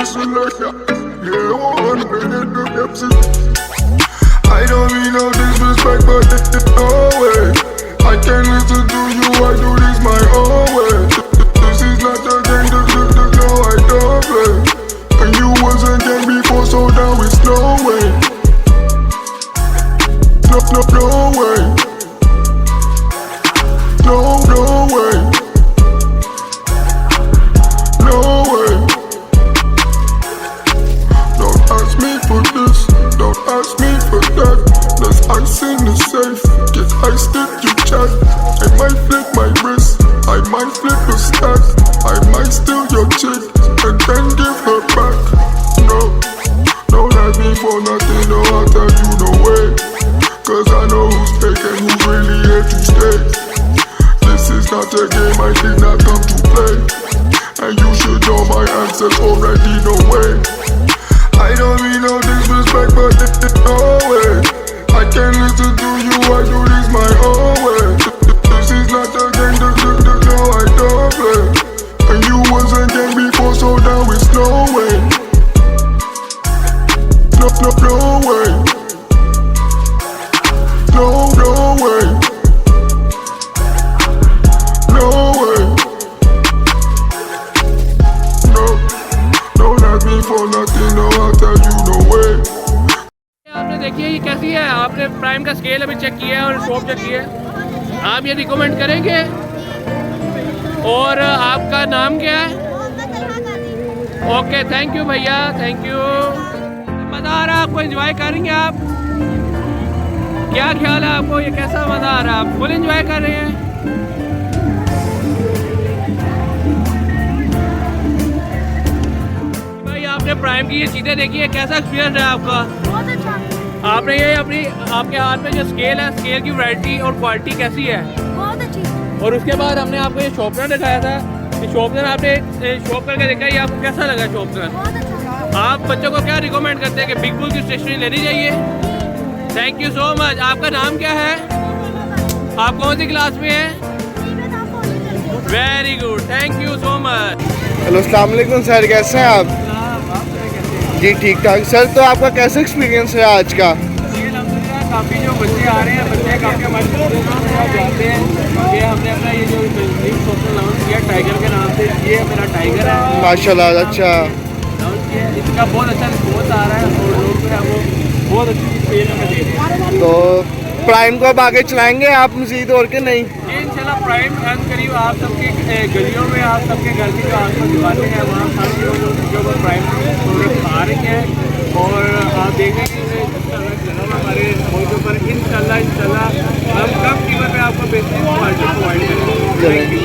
I don't mean no disrespect, but no way. I can't listen to you, I do this my own way. This is not a game, no, I don't play. And you wasn't gang before, so now it's no way. No way. No way. No way. Don't ask me for this, don't ask me for that. There's ice in the safe, get ice if you chat. I might flip my wrist, I might flip a stack. I might steal your chick and then give her back. No, don't ask me for nothing, no, I'll tell you no way. Cause I know who's fake and who's really here to stay. This is not a game, I did not come to play. And you should know my answers already, no way. I don't mean no disrespect, but no way. I can't listen to you, I do this my own way. This is not a game, no, I don't play. And you wasn't gang before, so now it's no way. No way. No way. No way. No, don't ask me for nothing, no, I'll tell you no way. आपने देखिए ये कैसी है, आपने prime का scale अभी check किया है और शॉप चेक किया है, आप ये रिकमेंड करेंगे? और आपका नाम क्या है? ओके, थैंक यू भैया, थैंक यू। मज़ा आ रहा है आपको? एंजॉय करेंगे आप? क्या ख्याल है आपको, ये कैसा मज़ा आ रहा है? आप फुल एंजॉय कर रहे हैं? भाई आपने प्राइम की ये चीज़ें देखी है, कैसा एक्सपीरियंस है आपका? बहुत अच्छा। आपने ये अपनी आपके हाथ में जो स्केल है, स्केल की वैरायटी और क्वालिटी कैसी है? बहुत अच्छी। और उसके बाद हमने आपको ये शॉर्पनर दिखाया था, ये शॉर्पनर आपने शॉप करके देखा, ये आपको कैसा लगा शॉर्पनर? बहुत अच्छा। आप बच्चों को क्या रिकमेंड करते हैं कि बिग बुल की स्टेशनरी लेनी चाहिए? Thank you so much. आपका नाम क्या है? आप कौन सी क्लास में हैं? Very good, thank you so much. Hello, अस्सलाम वालेकुम सर, कैसे हैं आप? जी ठीक ठाक सर। तो आपका कैसा एक्सपीरियंस है आज का? काफ़ी जो बच्चे आ रहे हैं, बच्चे काफ़ी हमारे जाते हैं। ये हमने अपना ये जो लॉन्च किया टाइगर के नाम से, ये मेरा टाइगर है माशाल्लाह। अच्छा, लॉन्च किया, इसका बहुत अच्छा रिस्पॉन्स आ रहा है और लोग जो है वो बहुत अच्छी सेल हमें दे रहे हैं। तो प्राइम को अब आगे चलाएंगे आप मज़ीद और के नहीं? ये इंशाल्लाह प्राइम करीब आप सबके गलियों में, आप सबके घर की जो आसपास दुकानें हैं वहाँ सारी जो प्राइम प्रोडक्ट आ रही हैं। और आप देखेंगे हमारे मौके पर इंशाल्लाह हम कम कीमत में आपको बेहतरीन क्वालिटी प्रोवाइड करेंगे।